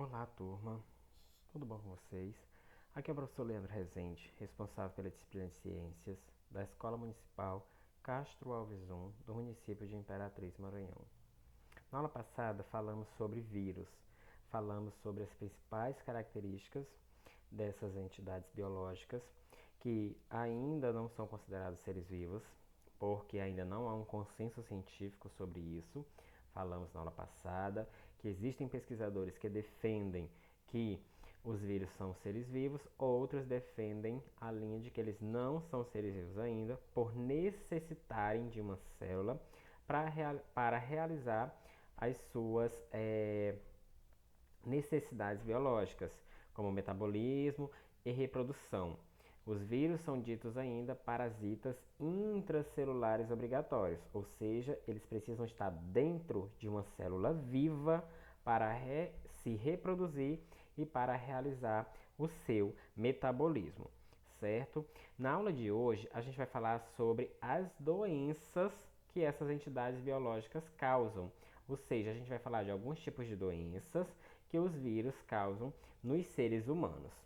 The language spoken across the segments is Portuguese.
Olá, turma. Tudo bom com vocês? Aqui é o professor Leandro Rezende, responsável pela disciplina de Ciências da Escola Municipal Castro Alves I, do município de Imperatriz, Maranhão. Na aula passada falamos sobre vírus. Falamos sobre as principais características dessas entidades biológicas que ainda não são considerados seres vivos, porque ainda não há um consenso científico sobre isso. Falamos na aula passada que existem pesquisadores que defendem que os vírus são seres vivos, outros defendem a linha de que eles não são seres vivos ainda, por necessitarem de uma célula para realizar as suas necessidades biológicas, como metabolismo e reprodução. Os vírus são ditos ainda parasitas intracelulares obrigatórios, ou seja, eles precisam estar dentro de uma célula viva para se reproduzir e para realizar o seu metabolismo, certo? Na aula de hoje, a gente vai falar sobre as doenças que essas entidades biológicas causam, ou seja, a gente vai falar de alguns tipos de doenças que os vírus causam nos seres humanos.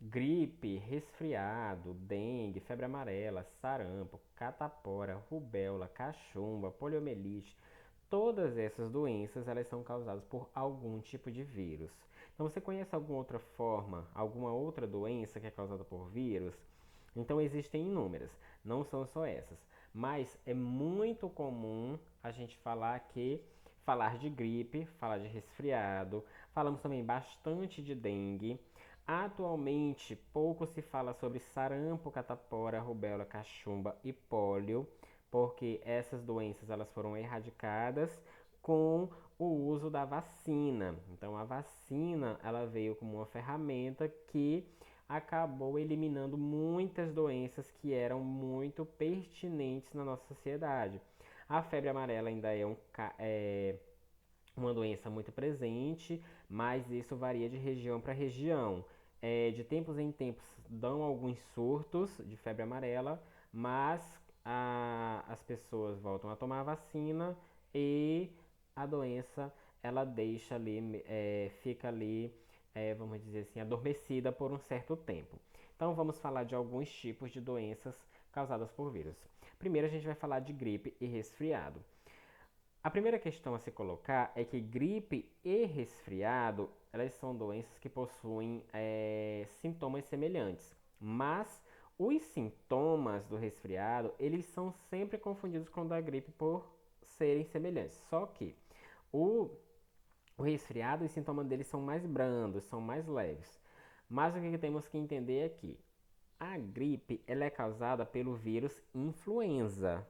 Gripe, resfriado, dengue, febre amarela, sarampo, catapora, rubéola, cachumba, poliomielite, todas essas doenças elas são causadas por algum tipo de vírus. Então você conhece alguma outra forma, alguma outra doença que é causada por vírus? Então existem inúmeras, não são só essas, mas é muito comum a gente falar de gripe, falar de resfriado, falamos também bastante de dengue. Atualmente, pouco se fala sobre sarampo, catapora, rubéola, cachumba e pólio, porque essas doenças elas foram erradicadas com o uso da vacina. Então, a vacina ela veio como uma ferramenta que acabou eliminando muitas doenças que eram muito pertinentes na nossa sociedade. A febre amarela ainda é uma doença muito presente, mas isso varia de região para região. De tempos em tempos dão alguns surtos de febre amarela, mas as pessoas voltam a tomar a vacina e a doença ela deixa ali, fica ali, vamos dizer assim, adormecida por um certo tempo. Então vamos falar de alguns tipos de doenças causadas por vírus. Primeiro a gente vai falar de gripe e resfriado. A primeira questão a se colocar é que gripe e resfriado, elas são doenças que possuem sintomas semelhantes, mas os sintomas do resfriado, eles são sempre confundidos com o da gripe por serem semelhantes. Só que o, o resfriado, os sintomas dele são mais brandos, são mais leves. Mas o que temos que entender é que a gripe ela é causada pelo vírus influenza.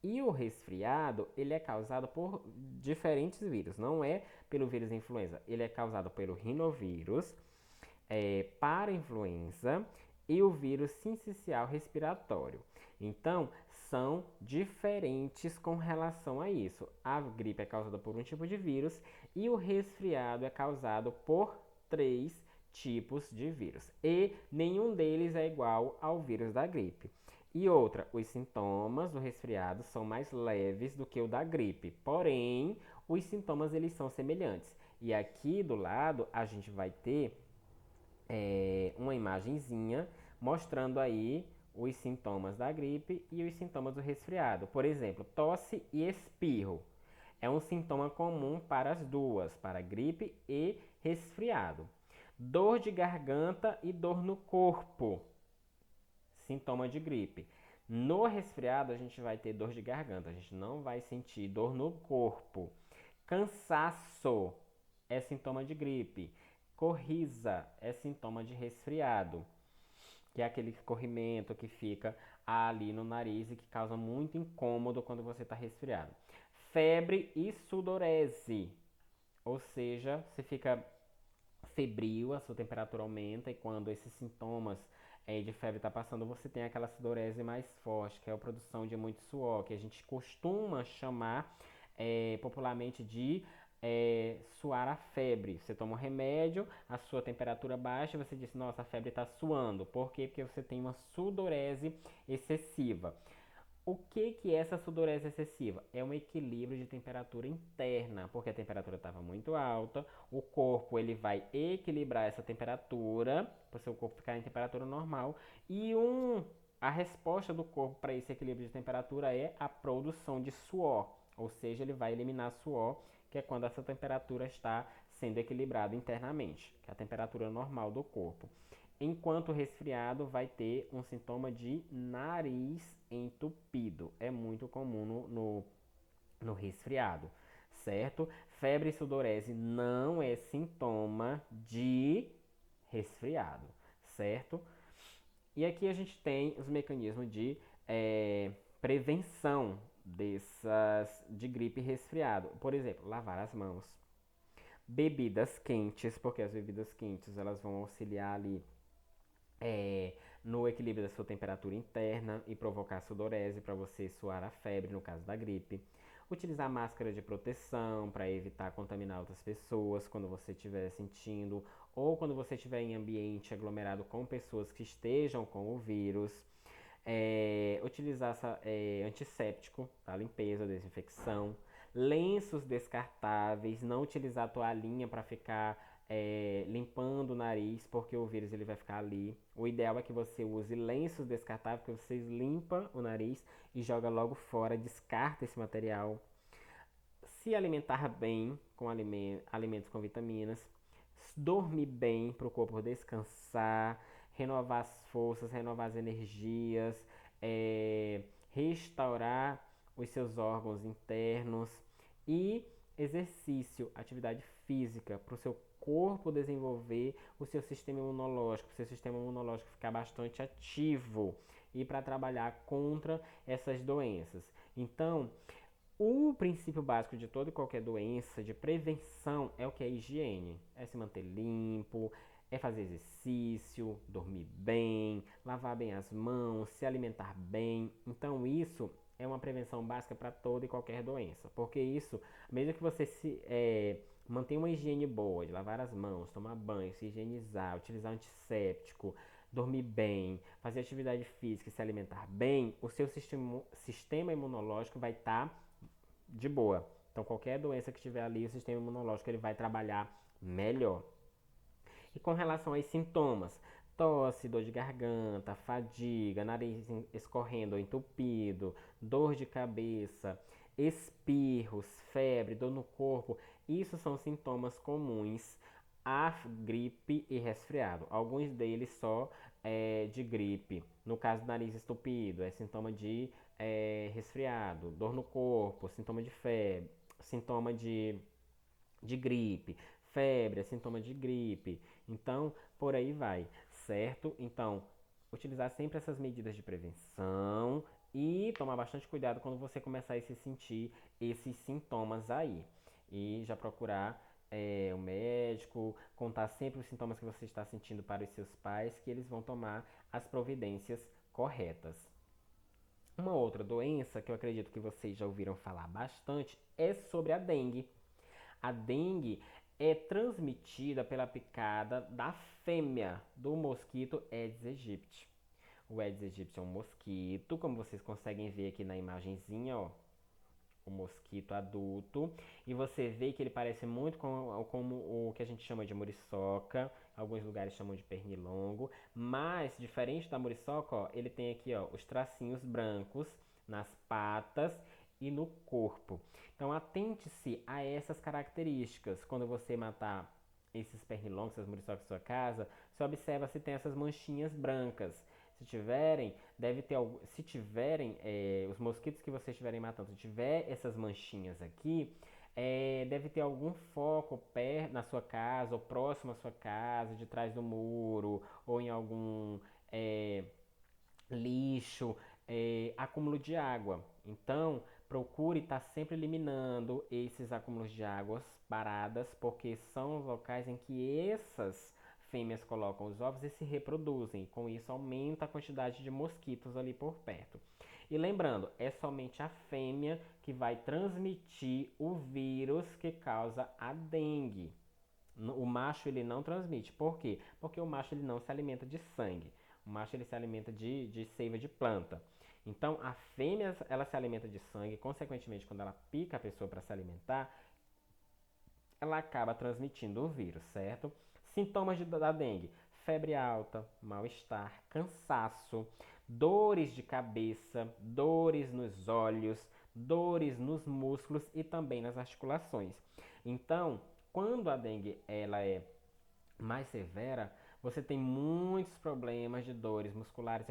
E o resfriado, ele é causado por diferentes vírus, não é pelo vírus influenza. Ele é causado pelo rinovírus, parainfluenza e o vírus sincicial respiratório. Então, são diferentes com relação a isso. A gripe é causada por um tipo de vírus e o resfriado é causado por três tipos de vírus. E nenhum deles é igual ao vírus da gripe. E outra, os sintomas do resfriado são mais leves do que o da gripe, porém, os sintomas eles são semelhantes. E aqui do lado a gente vai ter uma imagenzinha mostrando aí os sintomas da gripe e os sintomas do resfriado. Por exemplo, tosse e espirro. É um sintoma comum para as duas, para gripe e resfriado. Dor de garganta e dor no corpo, sintoma de gripe. No resfriado, a gente vai ter dor de garganta, a gente não vai sentir dor no corpo. Cansaço é sintoma de gripe. Coriza é sintoma de resfriado, que é aquele corrimento que fica ali no nariz e que causa muito incômodo quando você está resfriado. Febre e sudorese, ou seja, você fica febril, a sua temperatura aumenta e quando esses sintomas de febre está passando, você tem aquela sudorese mais forte, que é a produção de muito suor, que a gente costuma chamar popularmente de suar a febre. Você toma um remédio, a sua temperatura baixa, você diz, nossa, a febre está suando. Por quê? Porque você tem uma sudorese excessiva. O que é essa sudorese excessiva? É um equilíbrio de temperatura interna, porque a temperatura estava muito alta, o corpo ele vai equilibrar essa temperatura, para o seu corpo ficar em temperatura normal, e a resposta do corpo para esse equilíbrio de temperatura é a produção de suor, ou seja, ele vai eliminar suor, que é quando essa temperatura está sendo equilibrada internamente, que é a temperatura normal do corpo. Enquanto o resfriado vai ter um sintoma de nariz entupido. É muito comum no resfriado, certo? Febre e sudorese não é sintoma de resfriado, certo? E aqui a gente tem os mecanismos de prevenção de gripe e resfriado. Por exemplo, lavar as mãos. Bebidas quentes, porque as bebidas quentes elas vão auxiliar ali é, no equilíbrio da sua temperatura interna e provocar sudorese para você suar a febre no caso da gripe. Utilizar máscara de proteção para evitar contaminar outras pessoas quando você estiver sentindo ou quando você estiver em ambiente aglomerado com pessoas que estejam com o vírus. Utilizar antisséptico para limpeza, desinfecção, lenços descartáveis, não utilizar toalhinha para ficar limpando o nariz, porque o vírus ele vai ficar ali. O ideal é que você use lenços descartáveis, que você limpa o nariz e joga logo fora, descarta esse material. Se alimentar bem com alimentos com vitaminas, dormir bem para o corpo descansar, renovar as forças, renovar as energias, restaurar os seus órgãos internos e exercício, atividade física para o seu corpo desenvolver o seu sistema imunológico, o seu sistema imunológico ficar bastante ativo e para trabalhar contra essas doenças. Então, o princípio básico de toda e qualquer doença, de prevenção, é o que é higiene. É se manter limpo, é fazer exercício, dormir bem, lavar bem as mãos, se alimentar bem. Então isso é uma prevenção básica para toda e qualquer doença. Porque isso, mesmo que você mantenha uma higiene boa, de lavar as mãos, tomar banho, se higienizar, utilizar antisséptico, dormir bem, fazer atividade física e se alimentar bem, o seu sistema imunológico vai estar de boa. Então, qualquer doença que estiver ali, o sistema imunológico ele vai trabalhar melhor. E com relação aos sintomas, tosse, dor de garganta, fadiga, nariz escorrendo ou entupido, dor de cabeça, espirros, febre, dor no corpo, isso são sintomas comuns à gripe e resfriado. Alguns deles só de gripe. No caso do nariz estupido, é sintoma de resfriado, dor no corpo, sintoma de febre, sintoma de gripe, febre, é sintoma de gripe. Então, por aí vai, certo? Então, utilizar sempre essas medidas de prevenção e tomar bastante cuidado quando você começar a se sentir esses sintomas aí. E já procurar o médico, contar sempre os sintomas que você está sentindo para os seus pais, que eles vão tomar as providências corretas. Uma outra doença que eu acredito que vocês já ouviram falar bastante é sobre a dengue. A dengue é transmitida pela picada da fêmea do mosquito Aedes aegypti. O Aedes aegypti é um mosquito, como vocês conseguem ver aqui na imagenzinha, ó, o mosquito adulto. E você vê que ele parece muito como o que a gente chama de muriçoca, alguns lugares chamam de pernilongo, mas diferente da muriçoca, ó, ele tem aqui ó, os tracinhos brancos nas patas e no corpo. Então atente-se a essas características. Quando você matar esses pernilongos, essas muriçocas na sua casa, você observa se tem essas manchinhas brancas. Se tiverem, deve ter se tiverem os mosquitos que vocês estiverem matando, se tiver essas manchinhas aqui, deve ter algum foco perto na sua casa ou próximo à sua casa, de trás do muro ou em algum lixo, acúmulo de água. Então, procure estar sempre eliminando esses acúmulos de águas paradas, porque são os locais em que essas fêmeas colocam os ovos e se reproduzem. Com isso, aumenta a quantidade de mosquitos ali por perto. E lembrando, é somente a fêmea que vai transmitir o vírus que causa a dengue. O macho ele não transmite. Por quê? Porque o macho ele não se alimenta de sangue. O macho ele se alimenta de seiva de planta. Então, a fêmea, ela se alimenta de sangue, consequentemente, quando ela pica a pessoa para se alimentar, ela acaba transmitindo o vírus, certo? Sintomas da dengue: febre alta, mal-estar, cansaço, dores de cabeça, dores nos olhos, dores nos músculos e também nas articulações. Então, quando a dengue ela é mais severa, você tem muitos problemas de dores musculares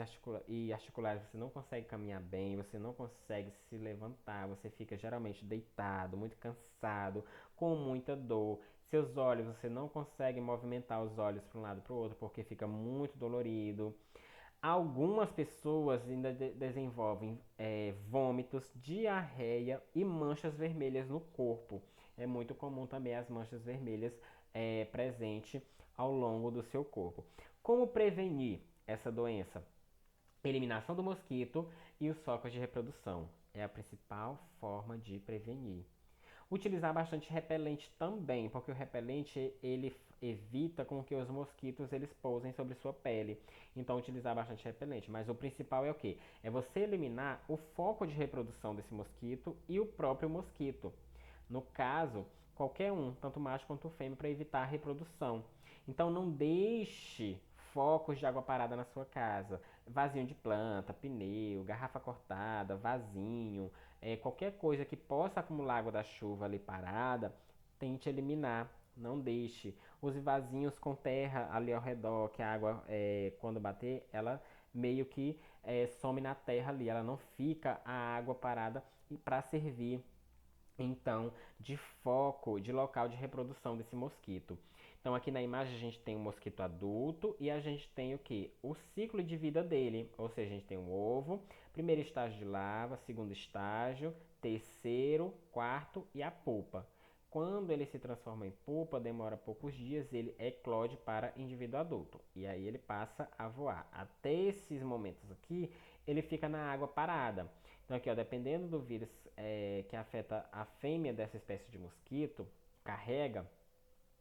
e articulares. Você não consegue caminhar bem, você não consegue se levantar, você fica geralmente deitado, muito cansado, com muita dor. Seus olhos, você não consegue movimentar os olhos para um lado e para o outro porque fica muito dolorido. Algumas pessoas ainda desenvolvem vômitos, diarreia e manchas vermelhas no corpo. É muito comum também as manchas vermelhas presentes ao longo do seu corpo. Como prevenir essa doença? Eliminação do mosquito e os focos de reprodução é a principal forma de prevenir. Utilizar bastante repelente também, porque o repelente ele evita com que os mosquitos eles pousem sobre sua pele. Então utilizar bastante repelente, mas o principal é o que? É você eliminar o foco de reprodução desse mosquito e o próprio mosquito. No caso, qualquer um, tanto macho quanto fêmea, para evitar a reprodução. Então não deixe focos de água parada na sua casa. Vasinho de planta, pneu, garrafa cortada, vasinho, qualquer coisa que possa acumular água da chuva ali parada, tente eliminar. Não deixe. Use vasinhos com terra ali ao redor, que a água, quando bater, ela meio que some na terra ali. Ela não fica a água parada para servir então de foco, de local de reprodução desse mosquito. Então aqui na imagem a gente tem um mosquito adulto e a gente tem o que? O ciclo de vida dele, ou seja, a gente tem um ovo, primeiro estágio de larva, segundo estágio, terceiro, quarto e a pupa. Quando ele se transforma em pupa, demora poucos dias, ele eclode para indivíduo adulto. E aí ele passa a voar. Até esses momentos aqui, ele fica na água parada. Então aqui, ó, dependendo do vírus que afeta a fêmea dessa espécie de mosquito, carrega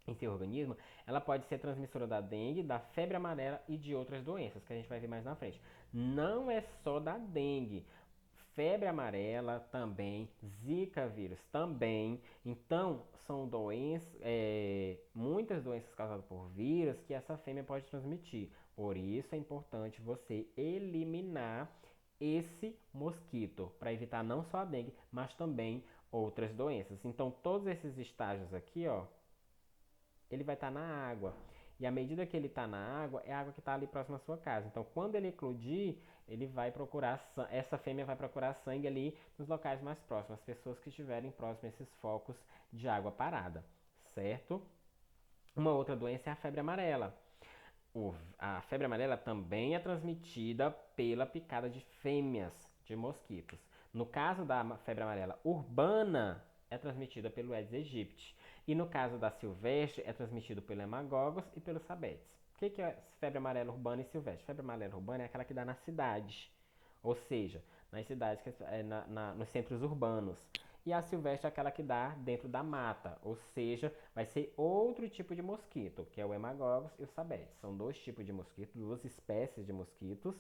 em seu organismo, ela pode ser transmissora da dengue, da febre amarela e de outras doenças, que a gente vai ver mais na frente. Não é só da dengue. Febre amarela também, zika vírus também. Então, são doenças, muitas doenças causadas por vírus que essa fêmea pode transmitir. Por isso é importante você eliminar esse mosquito, para evitar não só a dengue, mas também outras doenças. Então, todos esses estágios aqui, ó, ele vai estar na água. E à medida que ele está na água, é a água que está ali próxima à sua casa. Então, quando ele eclodir, ele vai procurar, essa fêmea vai procurar sangue ali nos locais mais próximos, as pessoas que estiverem próximas a esses focos de água parada, certo? Uma outra doença é a febre amarela. A febre amarela também é transmitida pela picada de fêmeas de mosquitos. No caso da febre amarela urbana, é transmitida pelo Aedes aegypti. E no caso da silvestre, é transmitido pelo hemagogos e pelo sabetes. O que é febre amarela urbana e silvestre? Febre amarela urbana é aquela que dá nas cidades, ou seja, nas cidades, nos centros urbanos. E a silvestre é aquela que dá dentro da mata, ou seja, vai ser outro tipo de mosquito, que é o hemagogos e o sabetes. São dois tipos de mosquitos, duas espécies de mosquitos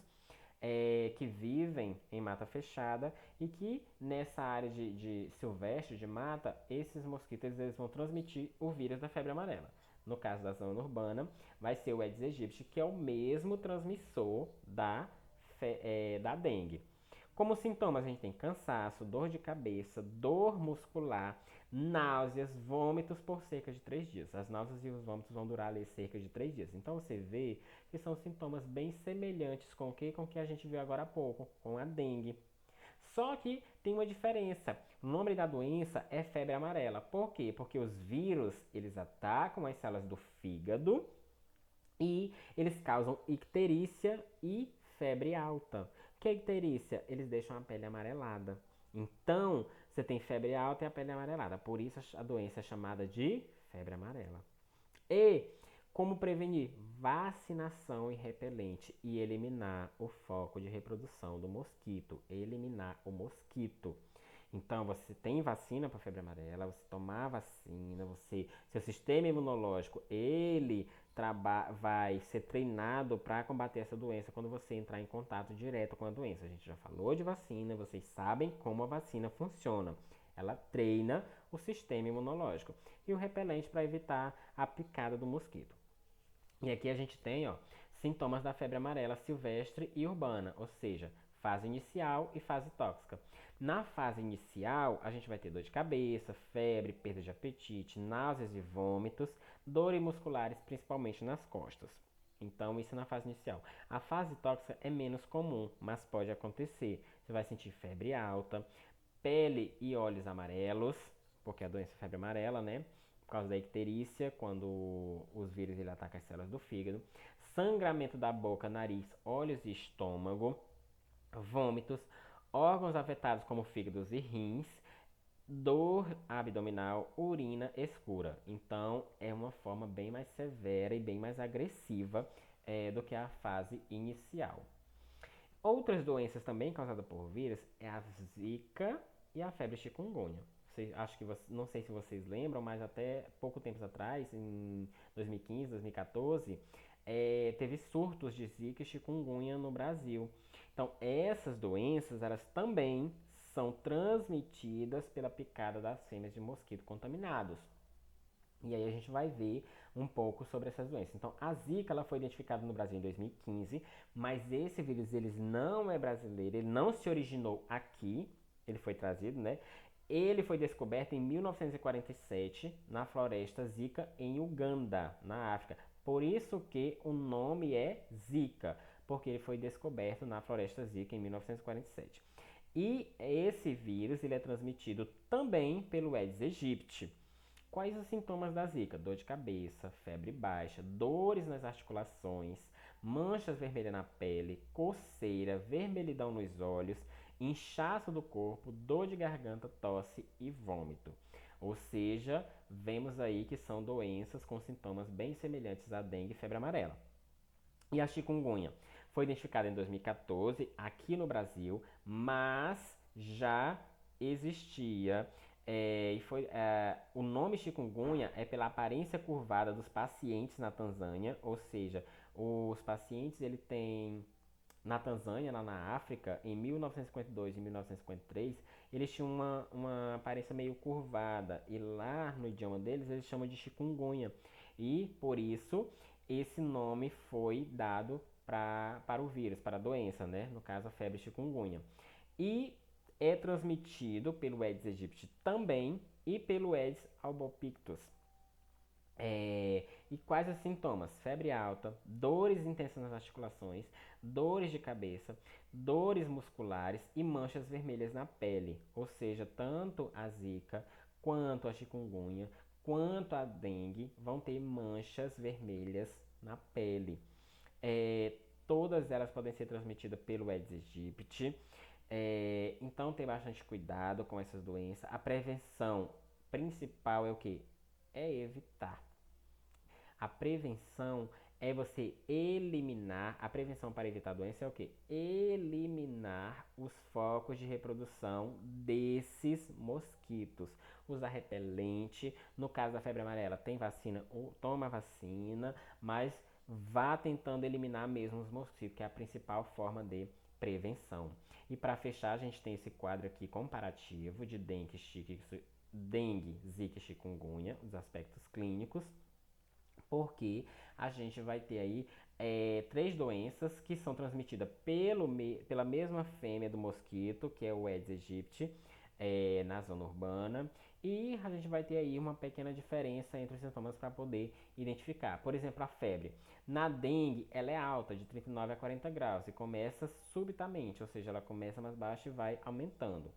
que vivem em mata fechada e que nessa área de silvestre, de mata, esses mosquitos eles vão transmitir o vírus da febre amarela. No caso da zona urbana, vai ser o Aedes aegypti, que é o mesmo transmissor da dengue. Como sintomas, a gente tem cansaço, dor de cabeça, dor muscular, náuseas, vômitos por cerca de 3 dias. As náuseas e os vômitos vão durar ali cerca de 3 dias. Então você vê que são sintomas bem semelhantes com o que a gente viu agora há pouco, com a dengue. Só que tem uma diferença. O nome da doença é febre amarela. Por quê? Porque os vírus, eles atacam as células do fígado e eles causam icterícia e febre alta. O que é icterícia? Eles deixam a pele amarelada. Então, você tem febre alta e a pele amarelada. Por isso a doença é chamada de febre amarela. E como prevenir? Vacinação e repelente e eliminar o foco de reprodução do mosquito. Eliminar o mosquito. Então, você tem vacina para febre amarela, você tomar a vacina, seu sistema imunológico, ele vai ser treinado para combater essa doença quando você entrar em contato direto com a doença. A gente já falou de vacina, vocês sabem como a vacina funciona. Ela treina o sistema imunológico. E o repelente para evitar a picada do mosquito. E aqui a gente tem, ó, sintomas da febre amarela silvestre e urbana, ou seja, fase inicial e fase tóxica. Na fase inicial, a gente vai ter dor de cabeça, febre, perda de apetite, náuseas e vômitos, dores musculares, principalmente nas costas. Então, isso na fase inicial. A fase tóxica é menos comum, mas pode acontecer. Você vai sentir febre alta, pele e olhos amarelos, porque a doença é febre amarela, né? Por causa da icterícia, quando os vírus ele atacam as células do fígado. Sangramento da boca, nariz, olhos e estômago. Vômitos, órgãos afetados como fígados e rins. Dor abdominal, urina escura. Então, é uma forma bem mais severa e bem mais agressiva do que a fase inicial. Outras doenças também causadas por vírus é a zika e a febre chikungunya. Acho que não sei se vocês lembram, mas até pouco tempo atrás, em 2015, 2014, teve surtos de zika e chikungunya no Brasil. Então, essas doenças, elas também são transmitidas pela picada das fêmeas de mosquito contaminados. E aí a gente vai ver um pouco sobre essas doenças. Então, a Zika ela foi identificada no Brasil em 2015, mas esse vírus ele não é brasileiro, ele não se originou aqui, ele foi trazido, né? Ele foi descoberto em 1947 na floresta Zika em Uganda, na África. Por isso que o nome é Zika, porque ele foi descoberto na floresta Zika em 1947. E esse vírus ele é transmitido também pelo Aedes aegypti. Quais os sintomas da zika? Dor de cabeça, febre baixa, dores nas articulações, manchas vermelhas na pele, coceira, vermelhidão nos olhos, inchaço do corpo, dor de garganta, tosse e vômito. Ou seja, vemos aí que são doenças com sintomas bem semelhantes à dengue e febre amarela. E a chikungunya foi identificada em 2014 aqui no Brasil, mas já existia o nome chikungunya é pela aparência curvada dos pacientes na Tanzânia, ou seja, os pacientes ele tem na Tanzânia, lá na África, em 1952 e 1953, eles tinham uma aparência meio curvada e lá no idioma deles eles chamam de chikungunya e por isso esse nome foi dado para o vírus, para a doença, né? No caso a febre chikungunya. E é transmitido pelo Aedes aegypti também e pelo Aedes albopictus. E quais os sintomas? Febre alta, dores intensas nas articulações, dores de cabeça, dores musculares e manchas vermelhas na pele. Ou seja, tanto a zika quanto a chikungunya, quanto a dengue vão ter manchas vermelhas na pele. É, todas elas podem ser transmitidas pelo Aedes aegypti. Então tem bastante cuidado com essas doenças. A prevenção principal é o que? É evitar. A prevenção é você eliminar. A prevenção para evitar a doença é o que? Eliminar os focos de reprodução desses mosquitos. Usar repelente. No caso da febre amarela, tem vacina, toma vacina, mas vá tentando eliminar mesmo os mosquitos, que é a principal forma de prevenção. E para fechar, a gente tem esse quadro aqui comparativo de dengue, zika e chikungunya, os aspectos clínicos, porque a gente vai ter aí três doenças que são transmitidas pela mesma fêmea do mosquito, que é o Aedes aegypti, na zona urbana, e a gente vai ter aí uma pequena diferença entre os sintomas para poder identificar. Por exemplo, a febre. Na dengue, ela é alta, de 39 a 40 graus, e começa subitamente, ou seja, ela começa mais baixa e vai aumentando.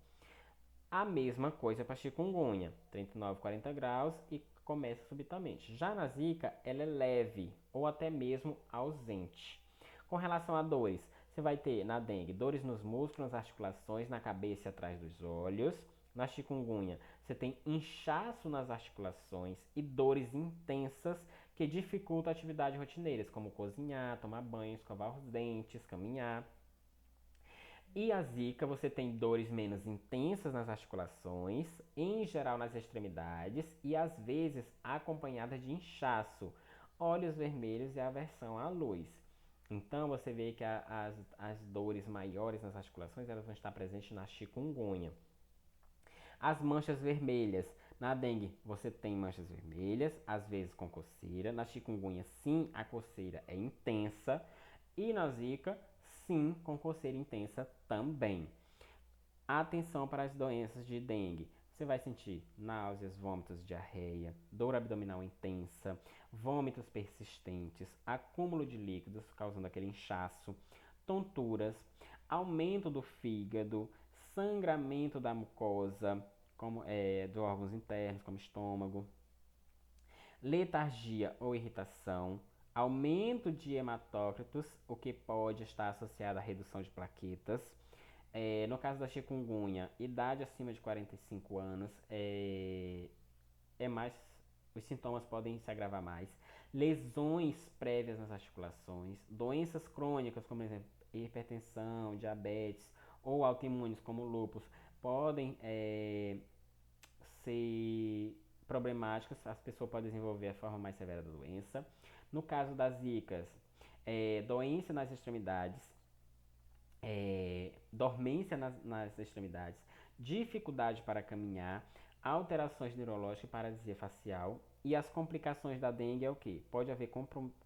A mesma coisa para a chikungunya, 39 a 40 graus e começa subitamente. Já na zika, ela é leve ou até mesmo ausente. Com relação a dores, você vai ter na dengue dores nos músculos, nas articulações, na cabeça e atrás dos olhos. Na chikungunya, você tem inchaço nas articulações e dores intensas que dificultam atividades rotineiras, como cozinhar, tomar banho, escovar os dentes, caminhar. E a zika, você tem dores menos intensas nas articulações, em geral nas extremidades, e às vezes acompanhada de inchaço, olhos vermelhos e aversão à luz. Então você vê que as dores maiores nas articulações elas vão estar presentes na chikungunya. As manchas vermelhas. Na dengue você tem manchas vermelhas, às vezes com coceira. Na chikungunya, sim, a coceira é intensa. E na zika, sim, com coceira intensa também. Atenção para as doenças de dengue. Você vai sentir náuseas, vômitos, diarreia, dor abdominal intensa, vômitos persistentes, acúmulo de líquidos causando aquele inchaço, tonturas, aumento do fígado, sangramento da mucosa, como dos órgãos internos, como estômago, letargia ou irritação, aumento de hematócritos, o que pode estar associado à redução de plaquetas. No caso da chikungunya, idade acima de 45 anos, é mais, os sintomas podem se agravar mais. Lesões prévias nas articulações, doenças crônicas, como por exemplo, hipertensão, diabetes ou autoimunes, como lúpus, podem ser problemáticas, as pessoas podem desenvolver a forma mais severa da doença. No caso das zicas, doença nas extremidades, dormência nas extremidades, dificuldade para caminhar, alterações neurológicas e paralisia facial. E as complicações da dengue é o que? Pode haver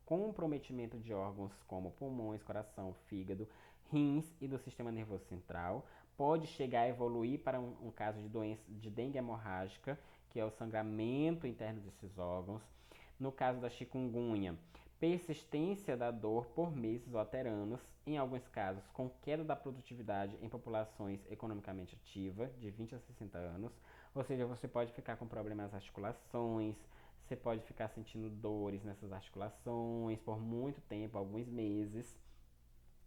comprometimento de órgãos como pulmões, coração, fígado, rins e do sistema nervoso central. Pode chegar a evoluir para um caso de doença de dengue hemorrágica, que é o sangramento interno desses órgãos. No caso da chikungunya, persistência da dor por meses ou até anos, em alguns casos com queda da produtividade em populações economicamente ativas, de 20 a 60 anos, ou seja, você pode ficar com problemas nas articulações, você pode ficar sentindo dores nessas articulações por muito tempo, alguns meses.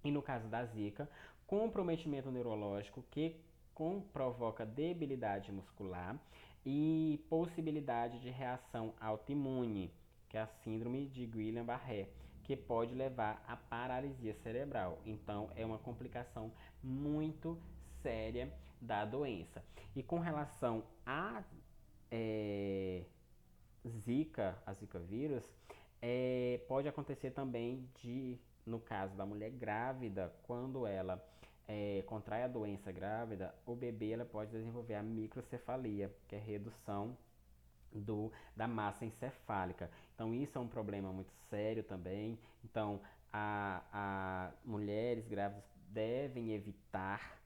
E no caso da zika, comprometimento neurológico que provoca debilidade muscular e possibilidade de reação autoimune, que é a síndrome de Guillain-Barré, que pode levar à paralisia cerebral. Então, é uma complicação muito séria da doença. E com relação a Zika, a Zika vírus, pode acontecer também no caso da mulher grávida, quando ela contrai a doença grávida, o bebê ela pode desenvolver a microcefalia, que é redução da massa encefálica. Então isso é um problema muito sério também. Então a mulheres grávidas devem evitar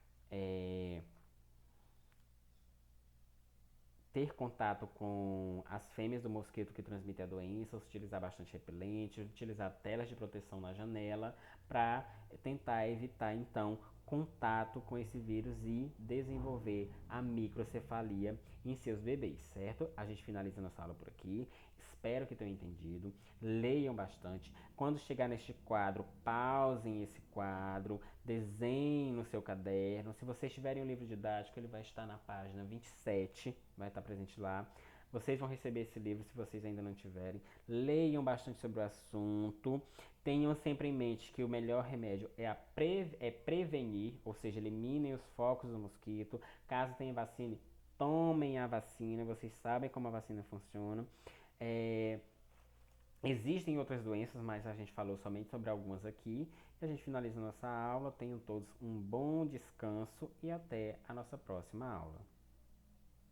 ter contato com as fêmeas do mosquito que transmitem a doença, utilizar bastante repelente, utilizar telas de proteção na janela para tentar evitar então contato com esse vírus e desenvolver a microcefalia em seus bebês, certo? A gente finaliza nossa aula por aqui. Espero que tenham entendido. Leiam bastante. Quando chegar neste quadro, pausem esse quadro, desenhem no seu caderno. Se vocês tiverem um livro didático, ele vai estar na página 27, vai estar presente lá. Vocês vão receber esse livro se vocês ainda não tiverem. Leiam bastante sobre o assunto. Tenham sempre em mente que o melhor remédio é prevenir, ou seja, eliminem os focos do mosquito. Caso tenha vacina, tomem a vacina. Vocês sabem como a vacina funciona. Existem outras doenças, mas a gente falou somente sobre algumas aqui. E a gente finaliza nossa aula. Tenham todos um bom descanso e até a nossa próxima aula.